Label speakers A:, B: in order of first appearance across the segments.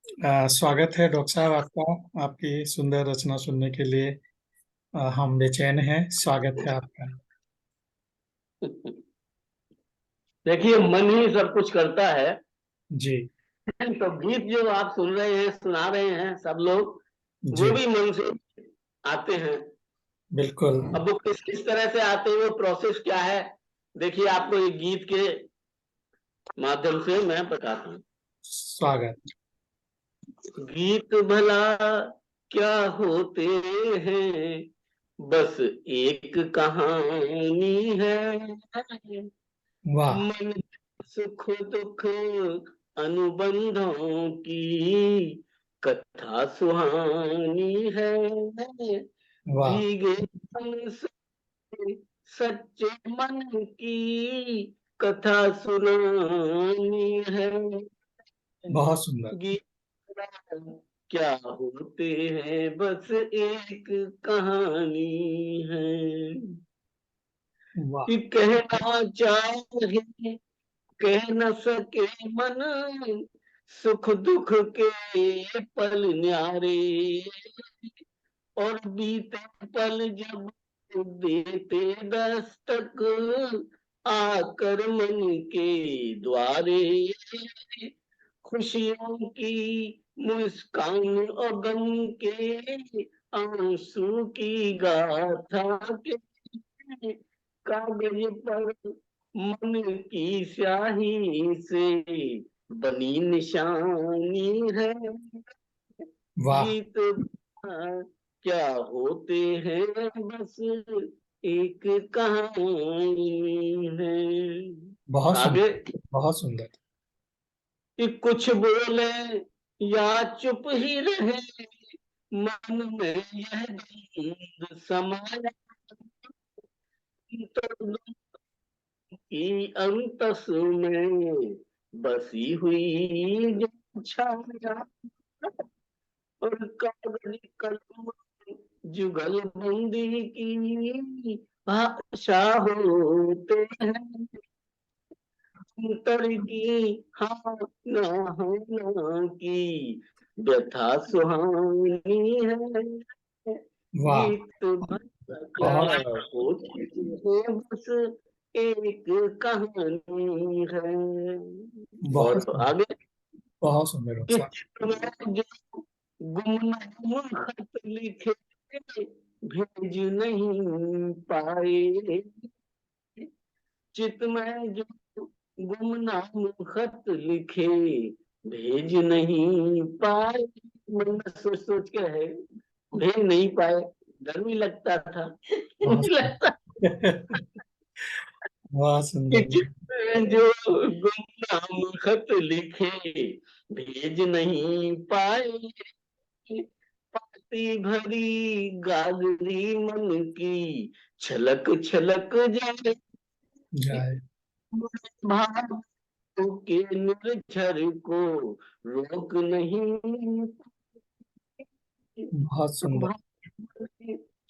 A: स्वागत है डॉक्टर साहब आपका। आपकी सुंदर रचना सुनने के लिए हम बेचैन हैं। स्वागत है आपका।
B: देखिए, मन ही सब कुछ करता है।
A: जी।
B: तो गीत जो आप सुन रहे हैं, सुना रहे हैं सब लोग, वो
A: जी।
B: भी मन से आते हैं।
A: बिल्कुल।
B: अब वो किस तरह से आते हैं, वो प्रोसेस क्या है, देखिए आपको एक गीत के माध्यम से मैं बताता हूँ।
A: स्वागत।
B: गीत भला क्या होते हैं, बस एक कहानी है।
A: वाह।
B: मन सुख दुख अनुबंधों की कथा सुहानी है।
A: वाह।
B: भीगे मन से सच्चे मन की कथा सुनानी है।
A: बहुत सुंदर।
B: गीत क्या होते हैं, बस एक कहानी है।
A: वाह।
B: कि कहना चाहे कह न सके मन, सुख दुख के पल न्यारे, और बीते पल जब देते दस्तक आकर मन के द्वारे। खुशियों की मुस्कान और गम के आंसू की गाथा के कागज पर मन की स्याही से बनी निशानी है।
A: वाह।
B: गीत क्या होते हैं, बस एक कहानी है।
A: बहुत
B: आगे
A: सुंदर। बहुत सुंदर।
B: कि कुछ बोले या चुप ही रहे, मन में यह गंध समाया, तो की अंतस में बसी हुई जो छाया, और कागज कलम जुगल बंदी की भाषा होते हैं। अंतर की हाँ ना होना की व्यथा सुहानी है।
A: वाह।
B: गीत भर क्या
A: बहुत
B: होती है, बस एक कहानी है।
A: बहुत
B: और
A: सुंदर।
B: आगे
A: बहुत सुंदर डॉक्टर
B: कि
A: साहब।
B: चित्र में जो गुमनाम खत लिखे भेज नहीं पाए, चित में जो गुमनाम खत लिखे भेज नहीं पाए, मन में सोच सोच के है भेज नहीं पाए। डर भी लगता था
A: बहुत
B: नहीं लगता
A: सुंदर। बहुत
B: कि
A: सुंदर।
B: चित में जो गुमनाम खत लिखे भेज नहीं पाए, पाती भरी गागरी मन की छलक छलक जाए,
A: जाए।
B: भाव के निर्झर को रोक नहीं,
A: बहुत सुंदर।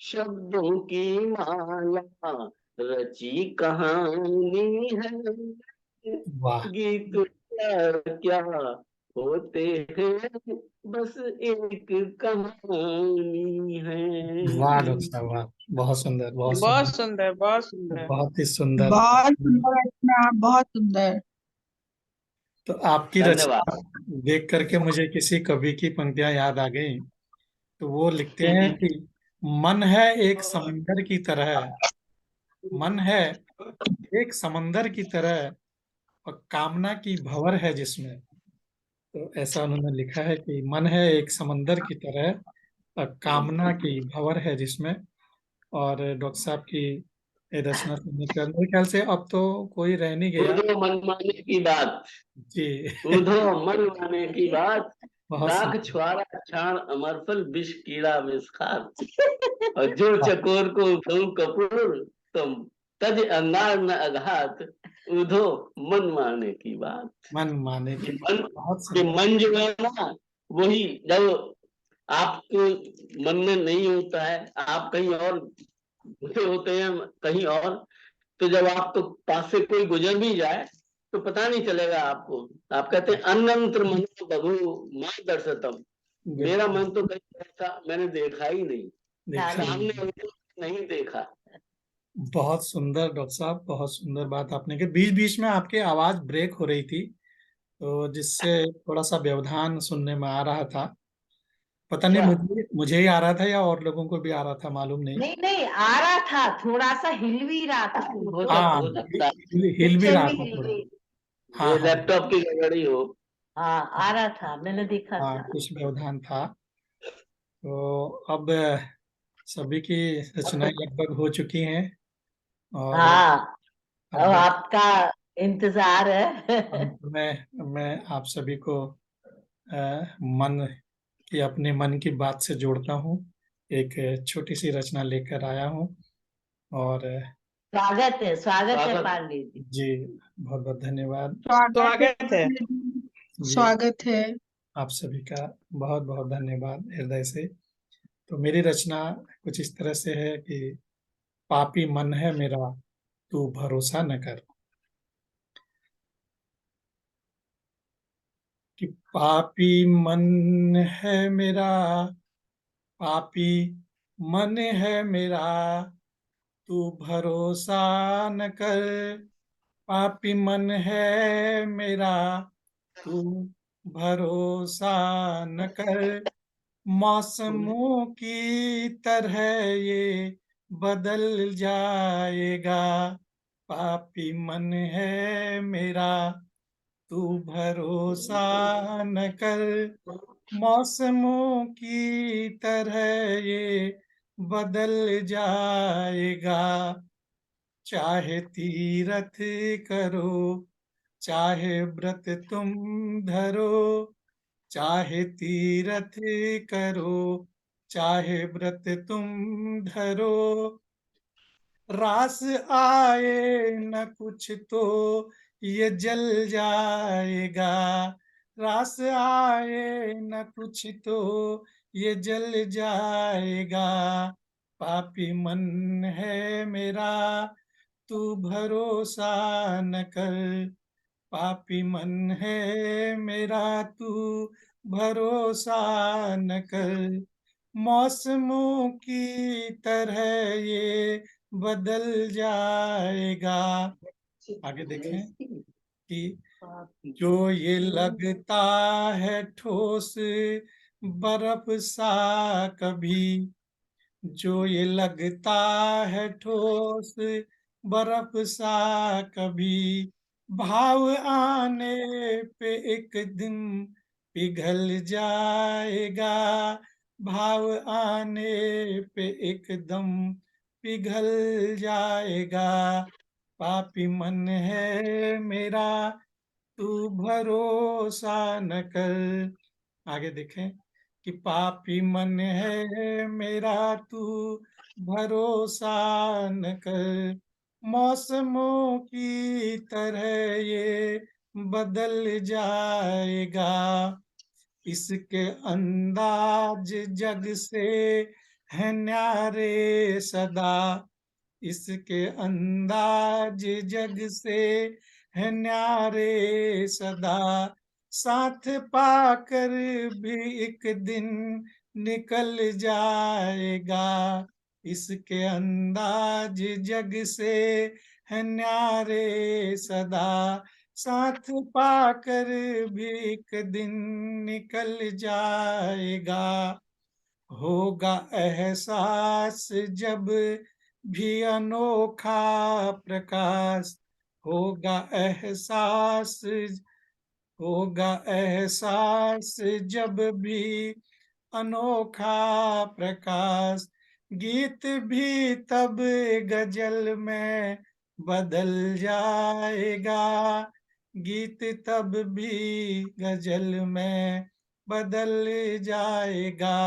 B: शब्दों की माला रची कहानी है।
A: वाह।
B: गीत क्या क्या होते हैं, बस एक कहानी है।
A: वाह डॉक्टर साहब वाह। बहुत सुंदर। बहुत
C: बहुत
A: सुंदर।
C: सुंदर, बहुत सुंदर।
A: बहुत ही सुंदर।
D: बहुत सुंदर रचना, बहुत सुंदर।
A: तो आपकी
B: धन्यवाद।
A: रचना देख करके मुझे किसी कवि की पंक्तियां याद आ गई। तो वो लिखते हैं कि मन है एक समंदर की तरह, मन है एक समंदर की तरह, और कामना की भंवर है जिसमें। तो ऐसा उन्होंने लिखा है कि मन है एक समंदर की तरह और कामना की भंवर है जिसमें। और डॉक्टर साहब की ये रचना सुनने के बाद मेरे ख्याल से अब तो कोई रह नहीं गया।
B: उधो मन माने की बात,
A: जी।
B: उधो मन माने की बात,
A: बहुत
B: दाख
A: सुंदर।
B: छुआरा छाण अमरफल विष कीड़ा विषखार, और जो चकोर को उठऊं कपूर, तुम तज अंगार न अघात, उधो मन माने की बात।
A: मन माने
B: ये
A: की बात।
B: मन,
A: बहुत
B: ये
A: सुंदर।
B: मन जो है ना, वही जब आपको मन में नहीं होता है, आप कहीं और घुसे होते हैं कहीं और, तो जब आपको पास से कोई गुजर भी जाए तो पता नहीं चलेगा आपको। आप कहते हैं अन्नंत्र मनो बभु मां दर्शतम। मेरा
A: बिल्कुल।
B: मन तो कहीं ऐसा मैंने देखा ही नहीं,
A: देखा ही
B: सामने
A: नहीं।
B: उनको नहीं देखा।
A: बहुत सुंदर डॉक्टर साहब, बहुत सुंदर बात आपने की। बीच बीच में आपकी आवाज ब्रेक हो रही थी, तो जिससे थोड़ा सा व्यवधान सुनने में आ रहा था। पता नहीं
C: अच्छा,
A: मुझे मुझे ही आ रहा था या और लोगों को भी आ रहा था, मालूम नहीं।
C: नहीं नहीं आ रहा था, थोड़ा सा हिल भी रहा था
A: हाँ,
B: हो सकता है
A: हिल भी
C: पिक्चर
A: रहा
C: भी
A: था
C: हिल
A: थोड़ा।
C: रही।
A: हाँ
B: ये
A: हाँ।
B: लैपटॉप की गड़बड़ी हो।
C: हाँ आ रहा था, मैंने देखा
A: हाँ,
C: था।
A: कुछ व्यवधान था। तो अब सभी की रचनाएं लगभग हो चुकी हैं, और
C: हाँ
A: अब
C: अब आपका इंतजार है।
A: अंत में मैं आप सभी को मन की, अपने मन की बात से जोड़ता हूँ। एक छोटी सी रचना लेकर आया हूँ। और
C: स्वागत है
B: स्वागत।
C: पांडे जी।
A: जी, बहुत बहुत धन्यवाद।
D: स्वागत है।
A: जी,
D: स्वागत है।
A: आप सभी का बहुत बहुत धन्यवाद हृदय से। तो मेरी रचना कुछ इस तरह से है कि पापी मन है मेरा, तू भरोसा न कर। कि पापी मन है मेरा, पापी मन है मेरा, तू भरोसा न कर। पापी मन है मेरा, तू भरोसा न कर। मौसमों की तरह ये बदल जाएगा। पापी मन है मेरा, तू भरोसा न कर। मौसमों की तरह ये बदल जाएगा। चाहे तीरथ करो, चाहे व्रत तुम धरो, चाहे तीरथ करो, चाहे व्रत तुम धरो। रास आए न कुछ तो ये जल जाएगा। रास आए न कुछ तो ये जल जाएगा। पापी मन है मेरा, तू भरोसा न कर। पापी मन है मेरा, तू भरोसा न कर। मौसमों की तरह ये बदल जाएगा। आगे देखें कि जो ये लगता है ठोस बर्फ सा कभी, जो ये लगता है ठोस बर्फ सा कभी, भाव आने पे एक दिन पिघल जाएगा। भाव आने पे एकदम पिघल जाएगा। पापी मन है मेरा, तू भरोसा न कर। आगे देखें कि पापी मन है मेरा, तू भरोसा न कर। मौसमों की तरह ये बदल जाएगा। इसके अंदाज जग से है न्यारे सदा। इसके अंदाज जग से है न्यारे सदा। साथ पाकर भी एक दिन निकल जाएगा। इसके अंदाज जग से है न्यारे सदा। साथ पाकर भी एक दिन निकल जाएगा। होगा एहसास जब भी अनोखा प्रकाश। होगा एहसास, होगा एहसास जब भी अनोखा प्रकाश। गीत भी तब गजल में बदल जाएगा। गीत तब भी गजल में बदल जाएगा।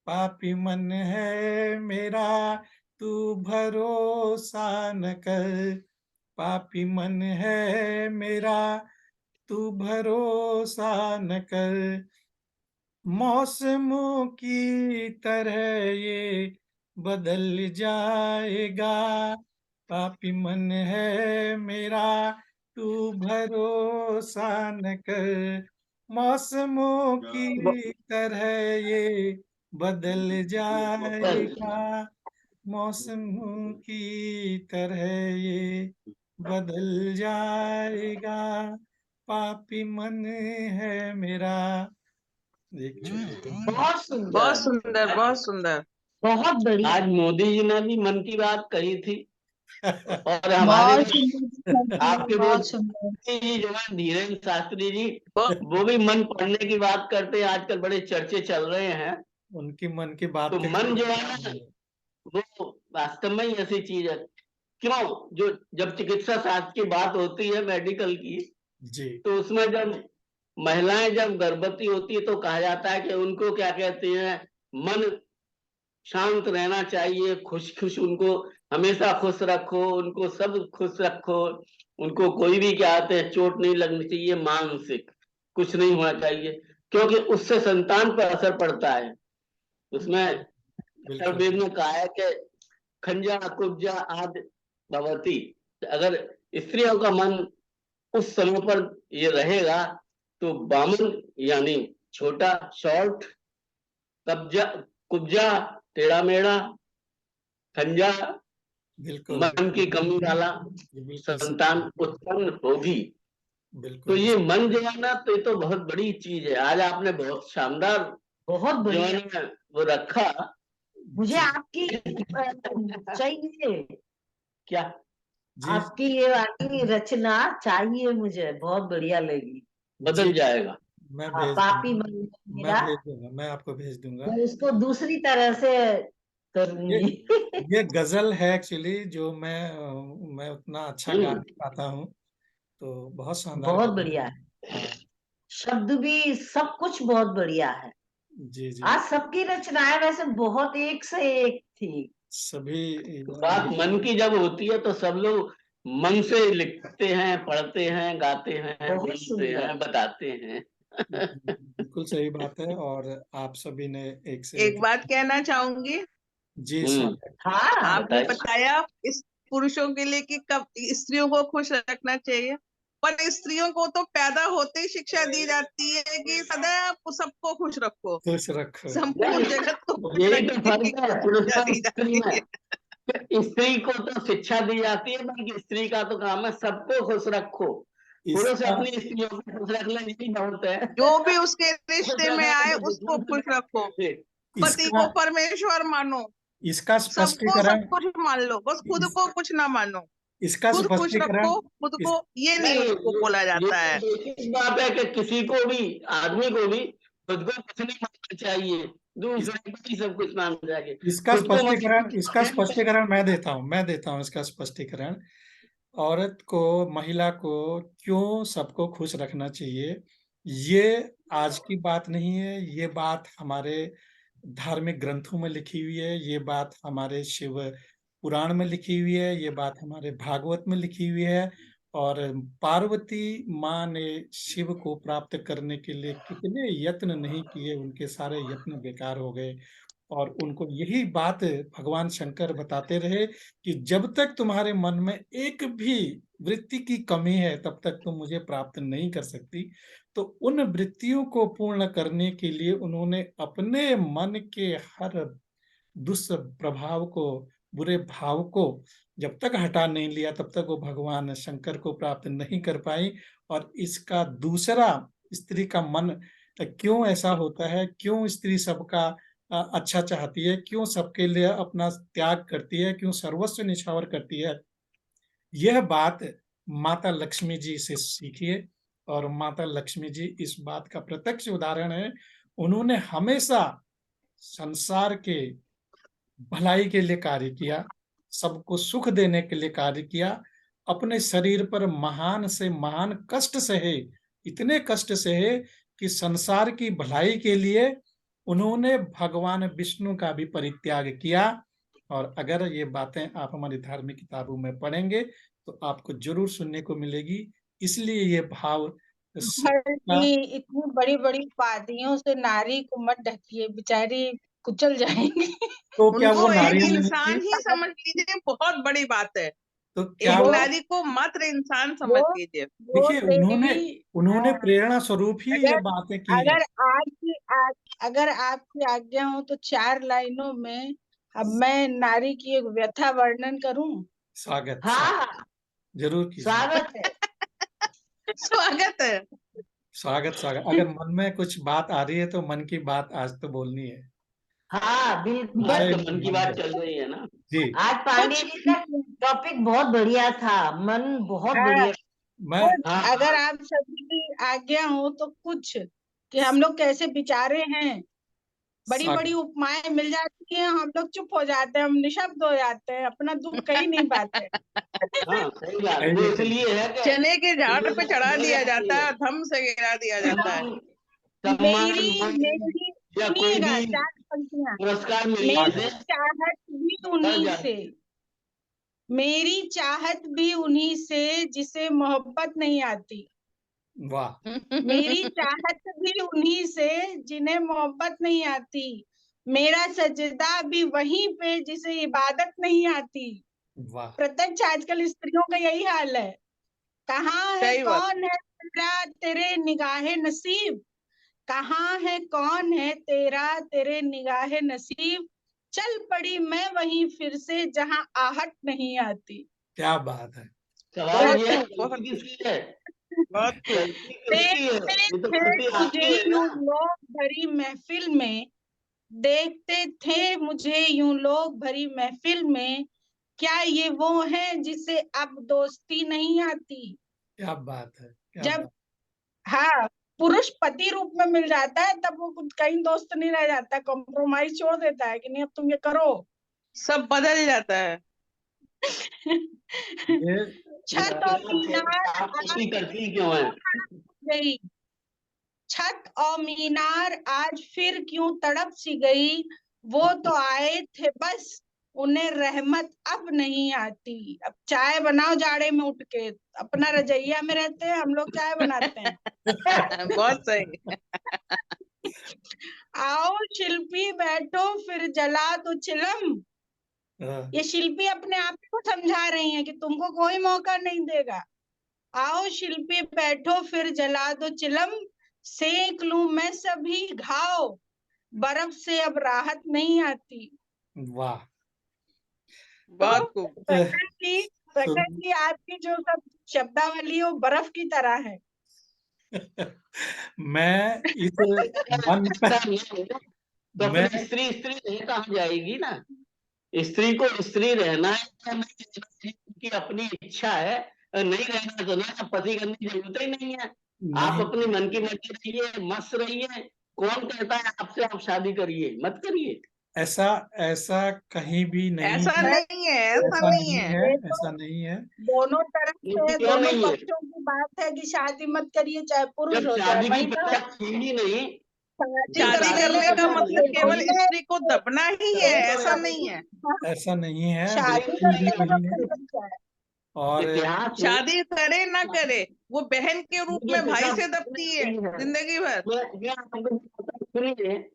A: पापी मन है मेरा, तू भरोसा न कर। पापी मन है मेरा, तू भरोसा न कर। मौसमों की तरह ये बदल जाएगा। पापी मन है मेरा, तू भरोसा न कर, मौसमों की तरह ये बदल जाएगा, मौसमों की तरह ये बदल जाएगा, पापी मन है मेरा। एक छोटी
C: बहुत
E: बहुत
C: सुंदर,
E: सुंदर, बहुत सुंदर।
C: बहुत बढ़िया।
B: आज मोदी जी ने भी मन की बात कही थी, और हमारे
D: बहुत सुंदर,
B: आपके
D: बहुत
B: दोस्त
D: सुंदर।
B: जी जो है धीरेन्द्र शास्त्री जी,
E: बहुत
B: वो भी मन पढ़ने की बात करते हैं, आजकल बड़े चर्चे चल रहे हैं।
A: उनकी मन की बात
B: तो
A: के
B: मन जो है ना, वो वास्तव में ही ऐसी चीज है। क्यों, जो जब चिकित्सा शास्त्र की बात होती है, मेडिकल की,
A: जी
B: तो उसमें जब महिलाएं जब गर्भवती होती है तो कहा जाता है कि उनको क्या कहते हैं, मन शांत रहना चाहिए, खुश खुश, उनको हमेशा खुश रखो, उनको सब खुश रखो, उनको कोई भी क्या आते हैं चोट नहीं लगनी चाहिए, मानसिक कुछ नहीं होना चाहिए, क्योंकि उससे संतान पर असर पड़ता है। उसमें
A: बिल्कुल
B: वेद में कहा है कि खंजा कुब्जा आदि भवती, अगर स्त्रियों का मन उस समय पर ये रहेगा तो बामन यानी छोटा, शॉर्ट, कब्जा, कुब्जा टेढ़ा मेढ़ा, खंजा
A: बिल्कुल
B: मन की कमी वाला
A: ये बिल्कुल
B: संतान उत्पन्न होगी। तो
A: बिल्कुल
B: ये मन जो है ना, तो ये तो बहुत बड़ी चीज है। आज आपने बहुत शानदार
C: बहुत
B: जो
C: बढ़िया।
B: है ना वो रखा।
C: मुझे
A: जी
C: आपकी चाहिए,
B: क्या
A: जी
C: आपकी ये वाली रचना चाहिए, मुझे बहुत बढ़िया लगी।
A: जी
B: बदल जाएगा?
A: मैं
C: हाँ,
A: भेज
C: पापी
A: दूंगा,
C: मन है
A: मैं
C: मेरा,
A: भेज दूंगा, मैं आपको भेज दूंगा।
C: मैं इसको दूसरी तरह से
A: ये
C: करूंगी।
A: ये गजल है एक्चुअली, जो मैं उतना अच्छा गा
B: हम्म
A: नहीं पाता हूँ, तो बहुत शानदार
C: बहुत
A: गजल
C: बढ़िया
A: है।
C: है,
A: हाँ
C: शब्द भी सब कुछ बहुत बढ़िया है।
A: जी जी
C: आज सबकी रचनाएं वैसे बहुत एक से एक थी।
A: सभी
B: बात मन की जब होती है तो सब लोग मन से लिखते हैं, पढ़ते हैं, गाते हैं,
C: बहुत
B: बोलते
C: सुंदर।
B: हैं, बताते हैं।
A: बिल्कुल सही बात है, और आप सभी ने एक से
E: एक
A: एक।
E: बात कहना चाहूंगी,
A: जी
B: हम्म,
A: स्वागत।
C: हाँ,
E: आपने
B: बताइए।
E: बताया इस पुरुषों के लिए कि कब स्त्रियों को खुश रखना चाहिए, पर स्त्रियों को तो पैदा होते ही शिक्षा दी जाती है कि सदैव सबको खुश रखो,
A: खुश रखो।
E: संपूर्ण जगत को खुश
B: यही तो
E: रखने की
B: फर्क है पुरुष
E: शिक्षा
B: और
E: दी
B: स्त्री
E: जाती है।
B: में। स्त्री को तो शिक्षा दी जाती है, बल्कि स्त्री का तो काम है सबको खुश रखो। पुरुष
A: इसका
B: अपनी स्त्रियों को खुश रख ले, यही बहुत है।
E: जो भी उसके
B: खुश
E: रिश्ते में
B: रखेगा
E: आए
B: तो
E: उसको
B: दुश्मन
E: खुश रखो,
B: से।
E: पति
A: इसका
E: को परमेश्वर मानो,
A: इसका
E: सबको सब
A: स्पष्टीकरण
E: कुछ मान लो, बस खुद
A: इस,
E: को कुछ ना मानो,
A: इसका
E: खुद खुश
A: स्पष्टीकरण
E: रखो खुद
A: इस,
E: को, ये नहीं
B: नहीं,
E: उसको बोला
B: ये
E: जाता
B: तो
E: है।
B: बेसिक बात है कि किसी को भी, आदमी को भी खुद को कुछ नहीं मानना चाहिए,
A: इस,
B: दूसरे को ही सब कुछ मानना चाहिए।
A: इसका
B: खुद को
A: स्पष्टीकरण इसका
B: मतलब
A: स्पष्टीकरण मैं देता हूँ इसका स्पष्टीकरण। औरत को, महिला को क्यों सबको खुश रखना चाहिए, ये आज की बात नहीं है, ये बात हमारे धार्मिक ग्रंथों में लिखी हुई है, ये बात हमारे शिव पुराण में लिखी हुई है, ये बात हमारे भागवत में लिखी हुई है। और पार्वती माँ ने शिव को प्राप्त करने के लिए कितने यत्न नहीं किए, उनके सारे यत्न बेकार हो गए। और उनको यही बात भगवान शंकर बताते रहे कि जब तक तुम्हारे मन में एक भी वृत्ति की कमी है, तब तक तुम मुझे प्राप्त नहीं कर सकती। तो उन वृत्तियों को पूर्ण करने के लिए उन्होंने अपने मन के हर दुष्प्रभाव को, बुरे भाव को जब तक हटा नहीं लिया, तब तक वो भगवान शंकर को प्राप्त नहीं कर पाई। और इसका दूसरा, स्त्री का मन क्यों ऐसा होता है, क्यों स्त्री सबका अच्छा चाहती है, क्यों सबके लिए अपना त्याग करती है, क्यों सर्वस्व निछावर करती है, यह बात माता लक्ष्मी जी से सीखिए। और माता लक्ष्मी जी इस बात का प्रत्यक्ष उदाहरण है। उन्होंने हमेशा संसार के भलाई के लिए कार्य किया, सबको सुख देने के लिए कार्य किया, अपने शरीर पर महान से महान कष्ट सहे, इतने कष्ट सहे कि संसार की भलाई के लिए उन्होंने भगवान विष्णु का भी परित्याग किया। और अगर ये बातें आप हमारी धार्मिक किताबों में पढ़ेंगे तो आपको जरूर सुनने को मिलेगी। इसलिए ये भाव का,
D: जी, इतनी बड़ी बड़ी उपाधियों से नारी को मत ढकिए, बेचारी कुचल जाएंगी।
A: तो क्या वो
E: उनको
A: नारी
E: एक
A: नहीं
E: इंसान
A: थी?
E: ही समझ लीजिए बहुत बड़ी बात है।
A: तो क्या
E: एक
C: वो-
E: नारी को मात्र इंसान समझ
C: वो-
E: लीजिए।
C: वो
A: देखिए, उन्होंने
C: देवी
A: प्रेरणा स्वरूप ही ये
C: अगर
A: बातें की हैं।
C: अगर आपकी आज्ञा हो तो 4 लाइनों में अब मैं नारी की एक व्यथा वर्णन करूं।
A: स्वागत,
B: हाँ,
A: जरूर कीजिए।
B: स्वागत है।
E: स्वागत है।
A: स्वागत। अगर मन में कुछ बात आ रही है तो मन की बात आज तो बोलनी है।
B: हाँ बिल्कुल, आज
A: विषय
B: तो मन की
A: मन
B: बात
A: है।
B: चल रही है ना।
A: जी।
B: आज पांडे
C: कुछ
B: जी का टॉपिक बहुत बढ़िया था, मन बहुत
C: हाँ,
B: बढ़िया।
A: मैं
B: हाँ
C: अगर आप सभी की आज्ञा हो तो कुछ कि हम लोग कैसे विचारे हैं, बड़ी बड़ी
A: स्वागत।
C: उपमाएं मिल जाती हैं, हम लोग चुप हो जाते हैं, हम निशब्द हो जाते हैं, अपना दुख कहीं नहीं पाते।
B: हाँ, सही बात।
A: कहिए,
B: वो
A: कहिए।
B: इसलिए है कि
E: चने के झाड़ पे चढ़ा
B: ले
E: दिया
B: जाती
E: जाता
B: है।
E: है, धम से गिरा दिया जाता है।
B: सम्मान,
C: मेरी
B: मान
C: मेरी
B: या कोई
C: सुनिएगा,
B: भी
C: 4 पंक्तियां।
B: पुरस्कार मिलने
C: मेरी
B: से
C: चाहत भी
B: बढ़
C: उन्हीं
B: जाती
C: से, मेरी चाहत भी उन्हीं से जिसे मोहब्बत नहीं आती।
A: वाह।
C: मेरी चाहत भी उन्हीं से जिन्हें मोहब्बत नहीं आती। मेरा सजदा भी वहीं पे जिसे इबादत नहीं आती।
A: वाह।
C: प्रत्यक्ष आजकल स्त्रियों का यही हाल है। कहाँ है
E: सही बात।
C: कौन है तेरा तेरे निगाहे नसीब, कहाँ है कौन है तेरा तेरे निगाहे नसीब, चल पड़ी मैं वहीं फिर से जहाँ आहट नहीं आती।
A: क्या बात है।
B: सवाल ये है,
E: बहुत खूब,
B: गलती किसकी है?
E: बहुत खूब।
B: गलती किसकी है?
C: देखते
B: ये तो
C: थे
B: गलती
C: तुझे
B: आपकी है
C: यूं
B: ना।
C: लोग भरी महफिल में, देखते थे मुझे यूं लोग भरी महफिल में, क्या ये वो है जिसे अब दोस्ती नहीं आती।
A: क्या बात है। क्या
C: जब
A: बात।
C: हाँ, पुरुष पति रूप में मिल जाता है तब वो कहीं दोस्त नहीं रह जाता, कॉम्प्रोमाइज छोड़ देता है कि नहीं अब तुम ये करो।
E: सब बदल जाता है।
A: ये
C: छत और मीनार
B: आप
C: आज
B: ऐसी करती क्यों है?
C: गई, छत और मीनार आज फिर क्यों तड़प सी गई, वो तो आए थे बस उन्हें रहमत अब नहीं आती। अब चाय बनाओ जाड़े में उठ के, अपना रजैया में रहते हैं हम लोग, चाय बनाते हैं।
E: बहुत सही।
C: आओ शिल्पी बैठो फिर जला दो चिलम।
A: हाँ,
C: ये शिल्पी अपने आप को समझा रही है कि तुमको कोई मौका नहीं देगा। आओ शिल्पी बैठो फिर जला दो चिलम, सेक लूं मैं सभी घाव, बर्फ से अब राहत नहीं आती।
A: वाह।
C: तो
E: बहुत खूब।
C: प्रकट की आपकी जो सब शब्दावली है वो बर्फ की तरह है।
A: मैं इस मन
B: ऐसा
A: पर
B: नहीं है, तो
A: मैं
B: फिर स्त्री स्त्री रह कहाँ जाएगी ना। स्त्री को स्त्री रहना है या नहीं रहना है, उनकी अपनी इच्छा है। नहीं रहना तो ना, पति करने की जरूरत ही नहीं है। आप
A: नहीं,
B: अपनी मन की मर्जी रहिए, मस्त रहिए। कौन कहता है आपसे आप शादी करिए, मत करिए।
A: ऐसा ऐसा कहीं भी नहीं
E: ऐसा
A: है।
E: नहीं है, ऐसा
A: ऐसा
E: नहीं
A: नहीं
E: है।
A: है।
C: ये तो
A: ऐसा नहीं है।
C: दोनों तरफ से,
B: क्यों
C: दोनों
B: नहीं है?
C: पक्षों की बात है कि शादी मत करिए, चाहे पुरुष
B: जब
C: हो चाहे
B: शादी की
C: महिला हो।
B: प्रथा थी ही नहीं,
C: शादी
B: जब
E: शादी
C: करने
B: शादी
C: में
E: करने
B: की
E: का
C: तो
B: प्रथा
E: मतलब
B: नहीं
E: केवल
B: थी,
E: स्त्री को दबना ही है,
C: एक
E: ऐसा
B: तो
E: नहीं है।
A: ऐसा नहीं है,
C: शादी
A: बिल्कुल भी
C: करने का
A: नहीं है।
C: मतलब क्या है?
A: और
B: इतिहास में
E: शादी करे ना करे, वो बहन के रूप
B: ये
E: में भाई
B: प्रथा
E: से दबती है
B: नहीं है।
E: जिंदगी भर।
B: मैं आपको सुनिए,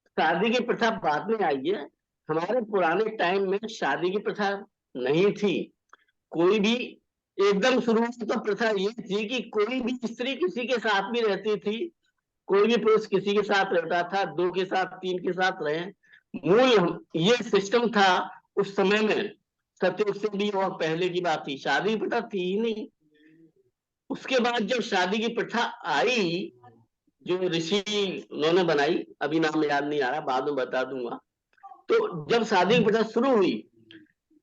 B: शादी की प्रथा बाद में आई है। हमारे पुराने टाइम में शादी की प्रथा नहीं थी। कोई भी एकदम शुरू में तो प्रथा ये थी कि कोई भी स्त्री किसी के साथ भी रहती थी, कोई भी पुरुष किसी के साथ रहता था, 2 के साथ 3 के साथ रहे। मूल ये सिस्टम था उस समय में। सतयुग से भी और पहले की बात थी, शादी की प्रथा थी ही नहीं। उसके बाद जब शादी की प्रथा आई, जो ऋषि उन्होंने बनाई, अभी नाम याद नहीं आ रहा, बाद में बता दूंगा। तो जब शादी की प्रथा शुरू हुई,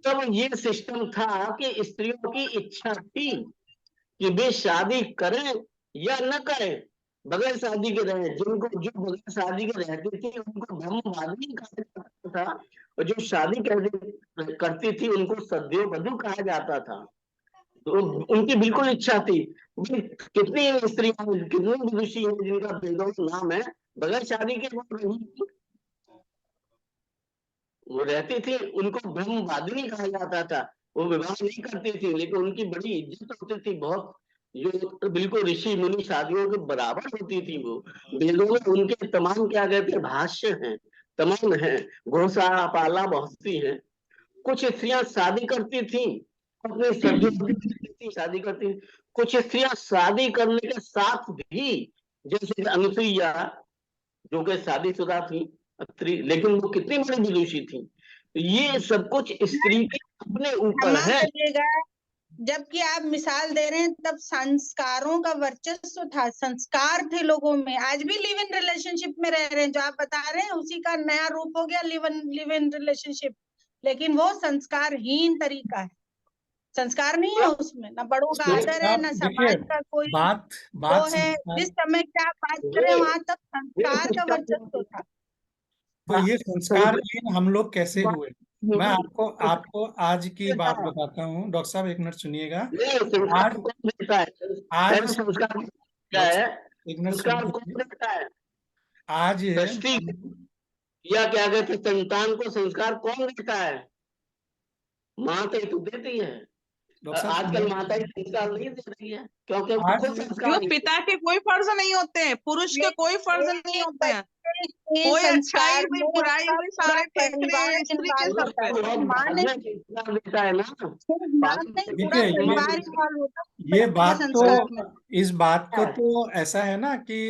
B: तब ये सिस्टम था कि स्त्रियों की इच्छा थी कि वे शादी करें या न करें, बगैर शादी के रहें। जिनको जो बगैर शादी के रहती थी उनको ब्रह्मवादिनी कहा जाता था, और जो शादी करती थी उनको सद्योवधू कहा जाता था। तो उनकी बिल्कुल इच्छा थी। कितनी स्त्रियां, कितने विदुषी हैं जिनका वेदों में नाम है, बगैर शादी के वो रहती थी, उनको ब्रह्मवादिनी कहा जाता था। वो विवाह नहीं करती थी, लेकिन उनकी बड़ी इज्जत होती थी बहुत। जो बिल्कुल ऋषि मुनि शादियों के बराबर होती थी वो। वेदों में उनके तमाम क्या कहते हैं भाष्य हैं, तमाम हैं, घोषा पाला बहुत सी हैं। कुछ स्त्रियां शादी करती थी अपनी सर्दियों शादी करती हैं। कुछ स्त्रियां शादी करने के साथ भी, जैसे अनुसुईया, जो कि शादीशुदा थी स्त्री, लेकिन वो कितनी बड़ी विदुषी थी। ये सब कुछ स्त्री के अपने ऊपर
C: क्षमा
B: है।
C: करिएगा, जबकि आप मिसाल दे रहे हैं तब संस्कारों का वर्चस्व था, संस्कार थे लोगों में। आज भी लिव इन रिलेशनशिप में रह रहे हैं, जो आप बता रहे हैं उसी का नया रूप हो गया लिव इन रिलेशनशिप, लेकिन वो संस्कारहीन तरीका है। संस्कार नहीं है उसमें, ना बड़ों का आदर है, ना
A: देखिए,
C: समाज का कोई
A: बात
C: वो है। जिस समय की आप बात कर रहे हैं वहां तक संस्कार का वर्चस्व था।
A: तो ये संस्कारहीन हम लोग कैसे हुए? मैं आपको आपको आज की बात बताता हूँ। डॉक्टर साहब एक मिनट सुनिएगा।
B: संस्कार कौन देता है?
A: आज
B: संस्कार क्या है?
A: एक मिनट
B: संस्कार कौन
A: सुनिए।
B: देता है?
A: आज
B: सृष्टि या क्या कहते हैं, संतान को संस्कार कौन देता है? माता ही तो देती है।
A: डॉक्टर साहब
B: आजकल माता ही संस्कार नहीं दे रही है, क्योंकि वो
A: आज
B: खुद संस्कार
E: क्यों?
B: नहीं
E: पिता के कोई फर्ज नहीं होते हैं, पुरुष के कोई फर्ज नहीं होते हैं। कोई अच्छाई हुई बुराई हुई सारे फेंकने स्त्री के सर पे।
C: माँ ने
B: संस्कार देता है ना।
C: माँ नहीं, पूरा
A: देखिए,
C: परिवार इन्वॉल्व होता है
A: ये
C: बच्चे के
A: बात
C: संस्कार में।
A: तो इस बात को तो ऐसा है ना कि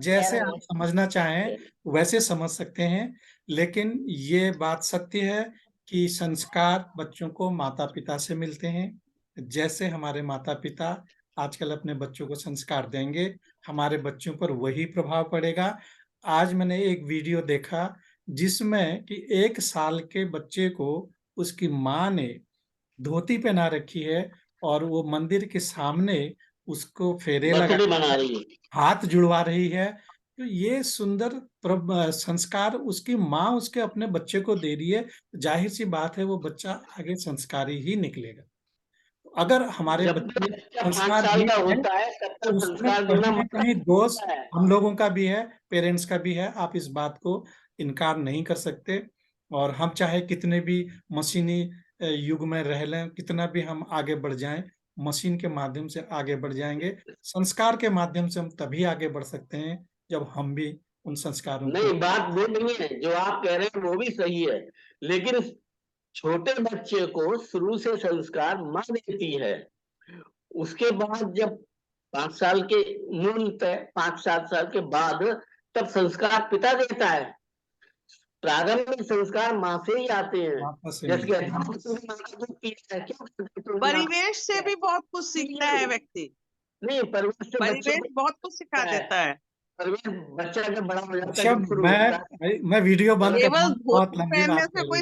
A: जैसे आप समझना चाहें वैसे समझ सकते हैं, लेकिन ये बात सत्य है कि संस्कार बच्चों को माता पिता से मिलते हैं। जैसे हमारे माता पिता आजकल अपने बच्चों को संस्कार देंगे, हमारे बच्चों पर वही प्रभाव पड़ेगा। आज मैंने एक वीडियो देखा जिसमें कि 1 साल के बच्चे को उसकी माँ ने धोती पहना रखी है और वो मंदिर के सामने उसको फेरे लगा
B: बर्थडे मना रही है।
A: हाथ जुड़वा रही है। तो ये सुंदर संस्कार उसकी माँ उसके अपने बच्चे को दे रही है। जाहिर सी बात है वो बच्चा आगे संस्कारी ही निकलेगा। अगर हमारे
B: जब
A: बच्चे
B: बच्चा 5 साल
A: संस्कारहीन
B: का
A: हैं
B: होता है तब
A: तो
B: तक
A: उसमें
B: संस्कार
A: कहीं
B: देना
A: ना कहीं
B: मतलब
A: दोष
B: है।
A: हम लोगों का भी है, पेरेंट्स का भी है। आप इस बात को इनकार नहीं कर सकते। और हम चाहे कितने भी मशीनी युग में रह लें, कितना भी हम आगे बढ़ जाएं, मशीन के माध्यम से आगे बढ़ जाएंगे। संस्कार के माध्यम से हम तभी आगे बढ़ सकते हैं जब हम भी उन संस्कारों को
B: नहीं, बात वो नहीं है, जो आप कह रहे हैं वो भी सही है, लेकिन छोटे बच्चे को शुरू से संस्कार माँ देती है। उसके बाद जब 5 साल के मूलतः 5-7 साल के बाद तब संस्कार पिता देता है। प्रारंभिक संस्कार माँ से ही आते हैं।
A: वापस से
B: जैसे कि
A: मिलते हैं।
B: माँ का दूध पीता है, क्यों करते हैं?
E: परिवेश से भी बहुत कुछ सीखता है व्यक्ति।
B: नहीं, परिवेश से बच्चे
E: परिवेश बहुत कुछ सिखा देता है।
B: परिवेश बच्चा जब बड़ा हो जाता है,
A: अच्छा,
B: जब शुरू होता है
A: मैं वीडियो बंद कर रहा
E: केवल
A: हूँ, बहुत
E: धोती
A: लंबी
E: पहनने
A: बात
E: से
A: हो
E: कोई
A: रही